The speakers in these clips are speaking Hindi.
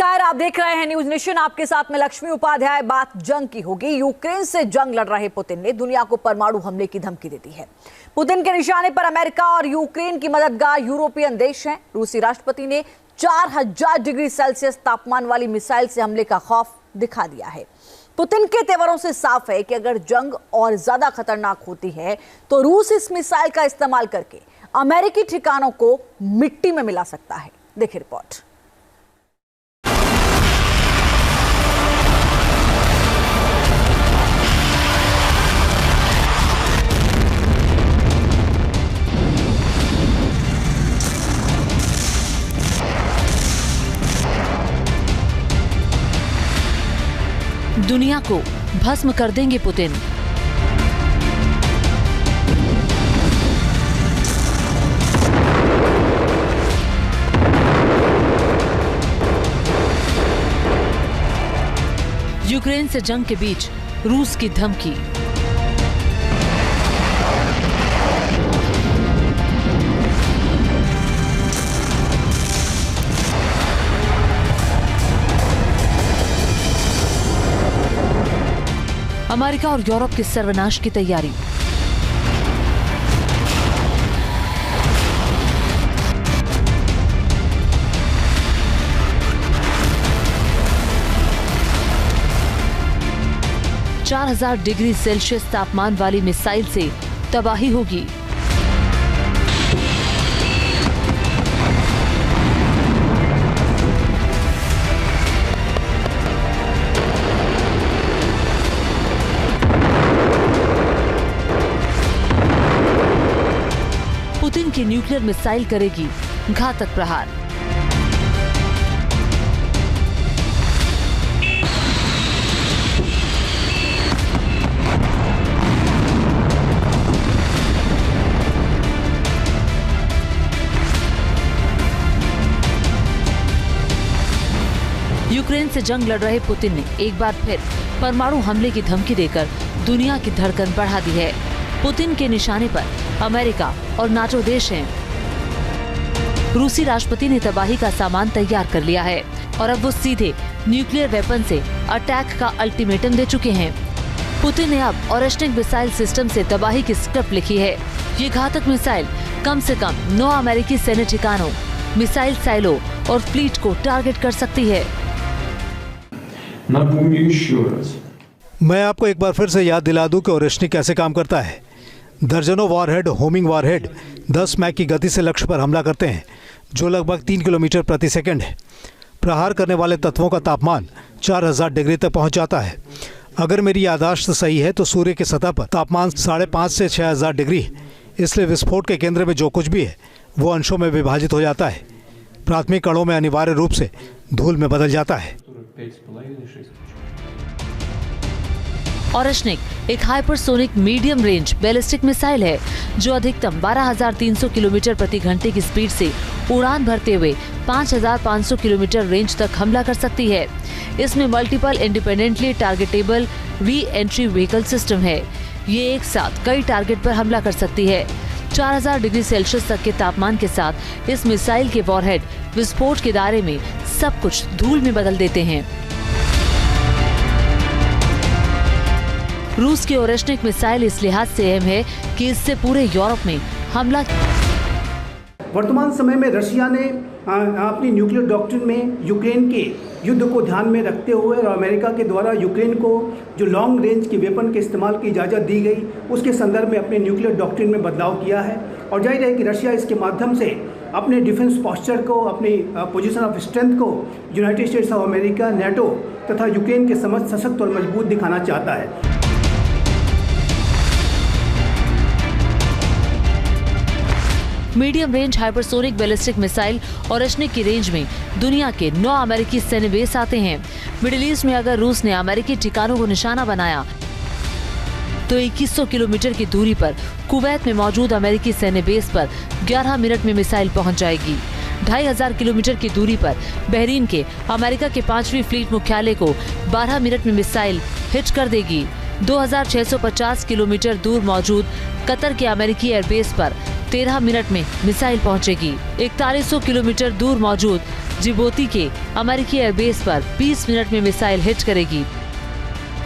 नमस्कार, आप देख रहे हैं न्यूज नेशन। आपके साथ में लक्ष्मी उपाध्याय। बात जंग की होगी। यूक्रेन से जंग लड़ रहे पुतिन ने दुनिया को परमाणु हमले की धमकी दे दी है। पुतिन के निशाने पर अमेरिका और यूक्रेन की मददगार यूरोपियन देश हैं। रूसी राष्ट्रपति ने 4000 डिग्री सेल्सियस तापमान वाली मिसाइल से हमले का खौफ दिखा दिया है। पुतिन के तेवरों से साफ है कि अगर जंग और ज्यादा खतरनाक होती है तो रूस इस मिसाइल का इस्तेमाल करके अमेरिकी ठिकानों को मिट्टी में मिला सकता है। देखिए रिपोर्ट। दुनिया को भस्म कर देंगे पुतिन। यूक्रेन से जंग के बीच रूस की धमकी। अमेरिका और यूरोप के सर्वनाश की तैयारी। चार 4000 डिग्री सेल्सियस तापमान वाली मिसाइल से तबाही होगी। पुतिन की न्यूक्लियर मिसाइल करेगी घातक प्रहार। यूक्रेन से जंग लड़ रहे पुतिन ने एक बार फिर परमाणु हमले की धमकी देकर दुनिया की धड़कन बढ़ा दी है। पुतिन के निशाने पर अमेरिका और नाटो देश हैं। रूसी राष्ट्रपति ने तबाही का सामान तैयार कर लिया है और अब वो सीधे न्यूक्लियर वेपन से अटैक का अल्टीमेटम दे चुके हैं। पुतिन ने अब ओरेश्निक मिसाइल सिस्टम से तबाही की स्क्रिप्ट लिखी है। ये घातक मिसाइल कम से कम 9 अमेरिकी सैन्य ठिकानों, मिसाइल साइलो और फ्लीट को टारगेट कर सकती है। मैं आपको एक बार फिर से याद दिला दूं कि ओरेश्निक कैसे काम करता है। दर्जनों वॉरहेड, होमिंग वॉरहेड 10 मैक की गति से लक्ष्य पर हमला करते हैं, जो लगभग 3 किलोमीटर प्रति सेकंड है। प्रहार करने वाले तत्वों का तापमान 4000 डिग्री तक पहुंच जाता है। अगर मेरी याददाश्त सही है तो सूर्य की सतह पर तापमान 5.5 से 6000 डिग्री है। इसलिए विस्फोट के केंद्र में जो कुछ भी है वो अंशों में विभाजित हो जाता है। प्राथमिक कणों में अनिवार्य रूप से धूल में बदल जाता है। ओरेश्निक एक hypersonic medium range ballistic missile है जो अधिकतम 12300 किलोमीटर प्रति घंटे की स्पीड से उड़ान भरते हुए 5500 किलोमीटर रेंज तक हमला कर सकती है। इसमें multiple independently targetable re entry vehicle system है। ये एक साथ कई टारगेट पर हमला कर सकती है। 4000 डिग्री सेल्सियस तक के तापमान के साथ इस मिसाइल के वॉरहेड विस्फोट के दायरे में सब कुछ धूल में बदल देते हैं। रूस की ओरेश्निक मिसाइल इस लिहाज से अहम है कि इससे पूरे यूरोप में हमला। वर्तमान समय में रशिया ने अपनी न्यूक्लियर डॉक्ट्रिन में यूक्रेन के युद्ध को ध्यान में रखते हुए और अमेरिका के द्वारा यूक्रेन को जो लॉन्ग रेंज के वेपन के इस्तेमाल की इजाज़त दी गई, उसके संदर्भ में अपने न्यूक्लियर डॉक्ट्रिन में बदलाव किया है। और जाहिर है कि रशिया इसके माध्यम से अपने डिफेंस पॉस्चर को, अपनी पोजीशन ऑफ स्ट्रेंथ को United states of America, NATO तथा यूक्रेन के समझ सशक्त और मजबूत दिखाना चाहता है। Medium range hypersonic ballistic missile Oreshnik की रेंज में दुनिया के 9 अमेरिकी सैन्य बेस आते हैं। मिडिल ईस्ट में अगर रूस ने अमेरिकी ठिकानों को निशाना बनाया तो 2100 किलोमीटर की दूरी पर कुवैत में मौजूद अमेरिकी सैन्य बेस पर 11 मिनट में मिसाइल पहुंच जाएगी। 2500 किलोमीटर की दूरी पर बहरीन के अमेरिका के 5वीं फ्लीट मुख्यालय को 12 मिनट में मिसाइल हिट कर देगी। 2650 किलोमीटर दूर मौजूद कतर के अमेरिकी एयरबेस पर 13 मिनट में मिसाइल पहुंचेगी। 4100 किलोमीटर दूर मौजूद जिबूती के अमेरिकी एयरबेस पर 20 मिनट में मिसाइल हिट करेगी।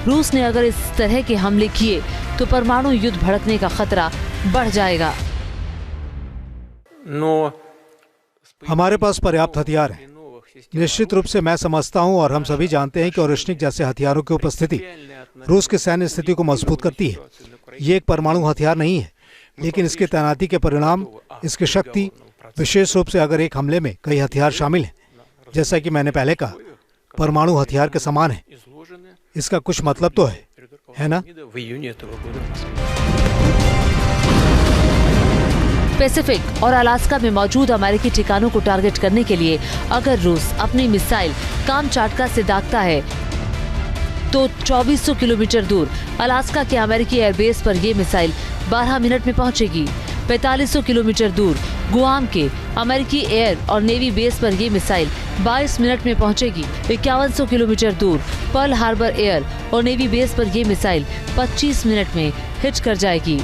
रूस ने अगर इस तरह के हमले किए तो परमाणु युद्ध भड़कने का खतरा बढ़ जाएगा। हमारे पास पर्याप्त हथियार हैं। निश्चित रूप से मैं समझता हूं और हम सभी जानते हैं कि ओरेश्निक जैसे हथियारों की उपस्थिति रूस की सैन्य स्थिति को मजबूत करती है। ये एक परमाणु हथियार नहीं है, लेकिन इसकी तैनाती के परिणाम, इसकी शक्ति, विशेष रूप से अगर एक हमले में कई हथियार शामिल हैं, जैसा कि मैंने पहले कहा, परमाणु हथियार के समान है। इसका कुछ मतलब तो है ना? पैसिफिक और अलास्का में मौजूद अमेरिकी ठिकानों को टारगेट करने के लिए अगर रूस अपनी मिसाइल कामचाटका से दागता है तो 2400 किलोमीटर दूर अलास्का के अमेरिकी एयरबेस पर ये मिसाइल 12 मिनट में पहुंचेगी। 4500 किलोमीटर दूर गुआम के अमेरिकी एयर और नेवी बेस पर ये मिसाइल 22 मिनट में पहुंचेगी। 5100 किलोमीटर दूर पर्ल हार्बर एयर और नेवी बेस पर ये मिसाइल 25 मिनट में हिट कर जाएगी।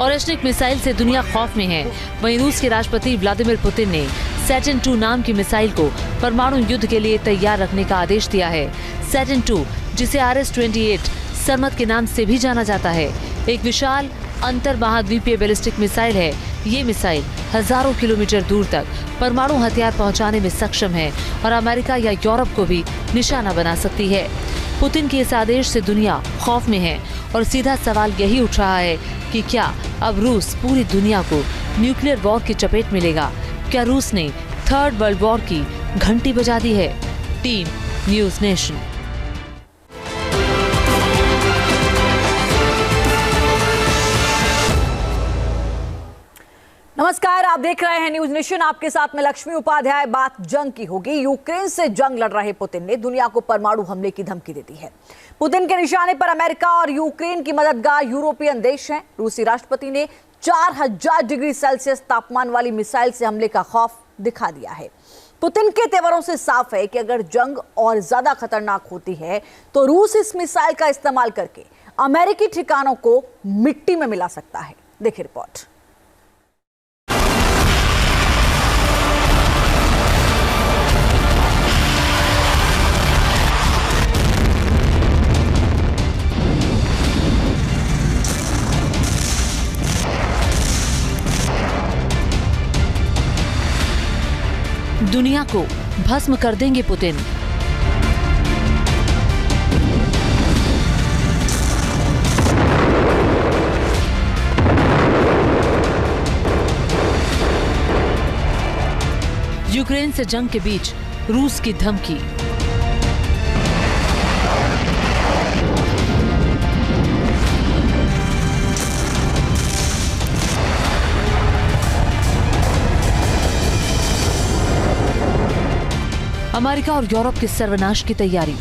ओरेश्निक मिसाइल से दुनिया खौफ में है। वहीं रूस के राष्ट्रपति व्लादिमीर पुतिन ने सैटर्न 2 नाम की मिसाइल को परमाणु युद्ध के लिए तैयार रखने का आदेश दिया है। सैटर्न 2, जिसे RS-28 सरमत के नाम से भी जाना जाता है, एक विशाल अंतर महाद्वीपीय बैलिस्टिक मिसाइल है। ये मिसाइल हजारों किलोमीटर दूर तक परमाणु हथियार पहुंचाने में सक्षम है और अमेरिका या यूरोप को भी निशाना बना सकती है। पुतिन के इस आदेश से दुनिया खौफ में है और सीधा सवाल यही उठ रहा है कि क्या अब रूस पूरी दुनिया को न्यूक्लियर वॉर की चपेट में लेगा? क्या रूस ने थर्ड वर्ल्ड वॉर की घंटी बजा दी है? Team news nation. नमस्कार, आप देख रहे हैं न्यूज नेशन। आपके साथ में लक्ष्मी उपाध्याय। बात जंग की होगी। यूक्रेन से जंग लड़ रहे पुतिन ने दुनिया को परमाणु हमले की धमकी दे दी है। पुतिन के निशाने पर अमेरिका और यूक्रेन की मददगार यूरोपियन देश हैं। रूसी राष्ट्रपति ने 4000 डिग्री सेल्सियस तापमान वाली मिसाइल से हमले का खौफ दिखा दिया है। पुतिन के तेवरों से साफ है कि अगर जंग और ज्यादा खतरनाक होती है तो रूस इस मिसाइल का इस्तेमाल करके अमेरिकी ठिकानों को मिट्टी में मिला सकता है। देखिए रिपोर्ट। दुनिया को भस्म कर देंगे पुतिन। यूक्रेन से जंग के बीच रूस की धमकी। अमेरिका और यूरोप के सर्वनाश की तैयारी।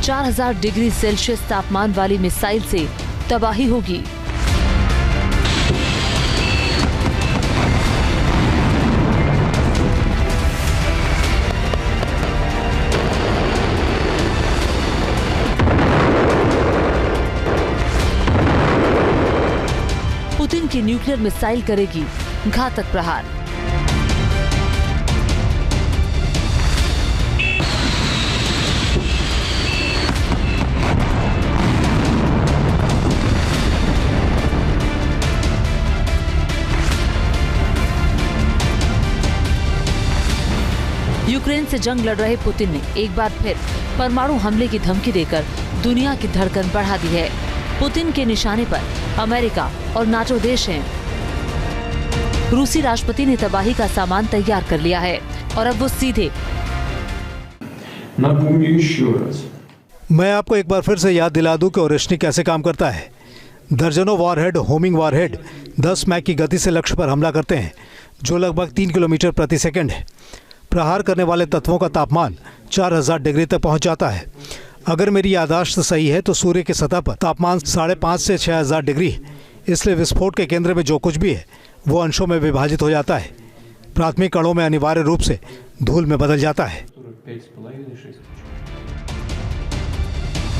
चार 4000 डिग्री सेल्सियस तापमान वाली मिसाइल से तबाही होगी। पुतिन की न्यूक्लियर मिसाइल करेगी घातक प्रहार। यूक्रेन से जंग लड़ रहे पुतिन ने एक बार फिर परमाणु हमले की धमकी देकर दुनिया की धड़कन बढ़ा दी है। पुतिन के निशाने पर अमेरिका और नाटो देश हैं। रूसी राष्ट्रपति ने तबाही का सामान तैयार कर लिया है और अब वो सीधे। मैं आपको एक बार फिर से याद दिला दूं कि ओरेश्निक कैसे काम करता है। दर्जनों वॉरहेड, होमिंग वॉरहेड 10 मैक की गति से लक्ष्य पर हमला करते हैं, जो लगभग 3 किलोमीटर प्रति सेकंड है। प्रहार करने वाले तत्वों का तापमान 4000 डिग्री तक पहुंच जाता है। अगर मेरी याददाश्त सही है तो सूर्य की सतह पर तापमान 5,500 से 6,000 डिग्री है। इसलिए विस्फोट के केंद्र में जो कुछ भी है वो अंशों में विभाजित हो जाता है। प्राथमिक कणों में अनिवार्य रूप से धूल में बदल जाता है।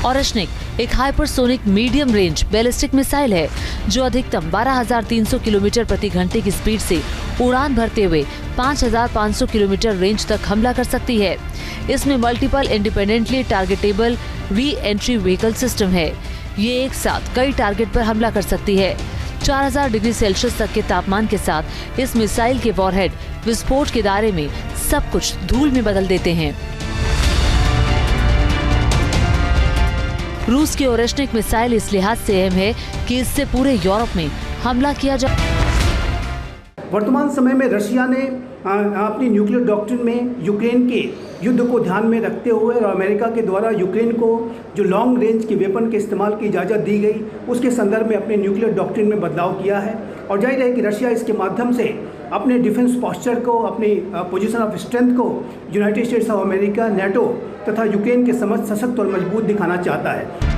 ओरेश्निक एक hypersonic medium range ballistic missile है जो अधिकतम 12,300 किलोमीटर प्रति घंटे की स्पीड से उड़ान भरते हुए 5,500 किलोमीटर रेंज तक हमला कर सकती है। इसमें multiple independently targetable re entry vehicle system है। ये एक साथ कई टारगेट पर हमला कर सकती है। 4000 डिग्री सेल्सियस तक के तापमान के साथ इस मिसाइल के वॉरहेड विस्फोट के दायरे में सब कुछ धूल में बदल देते हैं। रूस की ओरेश्निक मिसाइल इस लिहाज से अहम है कि इससे पूरे यूरोप में हमला किया जा। वर्तमान समय में रशिया ने अपनी न्यूक्लियर डॉक्ट्रिन में यूक्रेन के युद्ध को ध्यान में रखते हुए और अमेरिका के द्वारा यूक्रेन को जो लॉन्ग रेंज के वेपन के इस्तेमाल की इजाज़त दी गई उसके संदर्भ में अपने न्यूक्लियर डॉक्ट्रिन में बदलाव किया है। और जाहिर है कि रशिया इसके माध्यम से अपने डिफेंस पोस्चर को, अपनी पोजीशन ऑफ स्ट्रेंथ को United states of America, NATO तथा यूक्रेन के समझ सशक्त और मजबूत दिखाना चाहता है।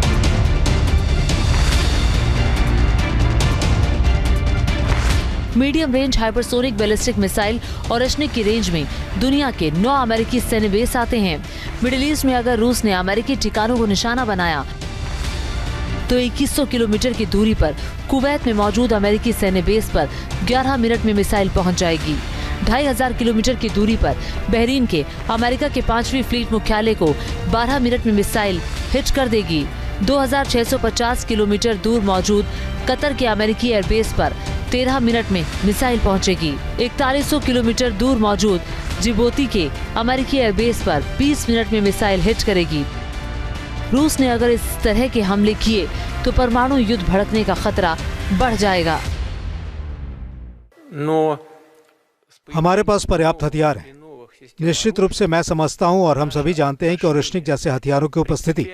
Medium range hypersonic ballistic missile Oreshnik की रेंज में दुनिया के 9 अमेरिकी सैन्य बेस आते हैं। मिडिल ईस्ट में अगर रूस ने अमेरिकी ठिकानों को निशाना बनाया तो 2100 किलोमीटर की दूरी पर कुवैत में मौजूद अमेरिकी सैन्य बेस पर 11 मिनट में मिसाइल पहुंच जाएगी। 2500 किलोमीटर की दूरी पर बहरीन के अमेरिका के 5वीं फ्लीट मुख्यालय को 12 मिनट में मिसाइल हिट कर देगी। 2650 किलोमीटर दूर मौजूद कतर के अमेरिकी एयरबेस पर 13 मिनट में मिसाइल पहुंचेगी। 4100 किलोमीटर दूर मौजूद जिबूती के अमेरिकी एयरबेस पर 20 मिनट में मिसाइल हिट करेगी। रूस ने अगर इस तरह के हमले किए तो परमाणु युद्ध भड़कने का खतरा बढ़ जाएगा। हमारे पास पर्याप्त हथियार हैं। निश्चित रूप से मैं समझता हूं और हम सभी जानते हैं कि ओरेश्निक जैसे हथियारों की उपस्थिति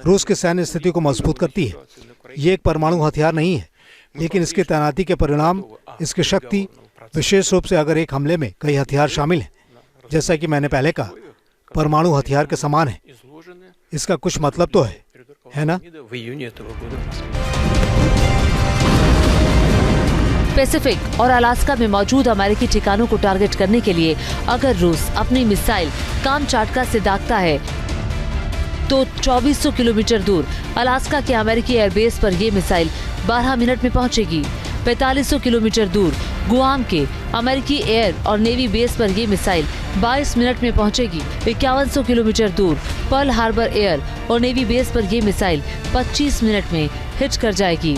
रूस की सैन्य स्थिति को मजबूत करती है। ये एक परमाणु हथियार नहीं है, लेकिन इसकी तैनाती के परिणाम, इसकी शक्ति, विशेष रूप से अगर एक हमले में कई हथियार शामिल हैं, जैसा कि मैंने पहले कहा, परमाणु हथियार के समान है। इसका कुछ मतलब तो है ना? पैसिफिक और अलास्का में मौजूद अमेरिकी ठिकानों को टारगेट करने के लिए अगर रूस अपनी मिसाइल कामचाटका से दागता है तो 2400 किलोमीटर दूर अलास्का के अमेरिकी एयरबेस पर ये मिसाइल 12 मिनट में पहुंचेगी। 4500 किलोमीटर दूर गुआम के अमेरिकी एयर और नेवी बेस पर ये मिसाइल 22 मिनट में पहुंचेगी। 5100 किलोमीटर दूर पर्ल हार्बर एयर और नेवी बेस पर ये मिसाइल 25 मिनट में हिट कर जाएगी।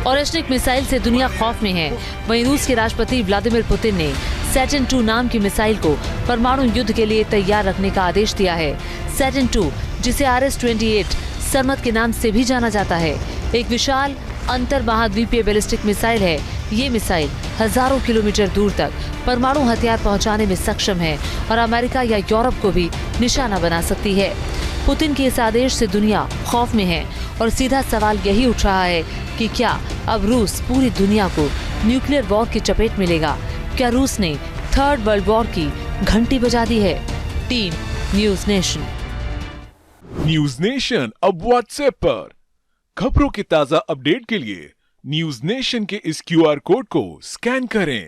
ओरेश्निक मिसाइल से दुनिया खौफ में है। वहीं रूस के राष्ट्रपति व्लादिमीर पुतिन ने सैटर्न 2 नाम की मिसाइल को परमाणु युद्ध के लिए तैयार रखने का आदेश दिया है। सैटर्न 2, जिसे RS-28 सरमत के नाम से भी जाना जाता है, एक विशाल अंतर महाद्वीपीय बैलिस्टिक मिसाइल है। ये मिसाइल हजारों किलोमीटर दूर तक परमाणु हथियार पहुंचाने में सक्षम है और अमेरिका या यूरोप को भी निशाना बना सकती है। पुतिन के इस आदेश से दुनिया खौफ में है और सीधा सवाल यही उठ रहा है कि क्या अब रूस पूरी दुनिया को न्यूक्लियर वॉर की चपेट में लेगा? क्या रूस ने थर्ड वर्ल्ड वॉर की घंटी बजा दी है? Team news nation. News nation अब व्हाट्सएप पर खबरों के ताजा अपडेट के लिए न्यूज नेशन के इस QR कोड को स्कैन करें।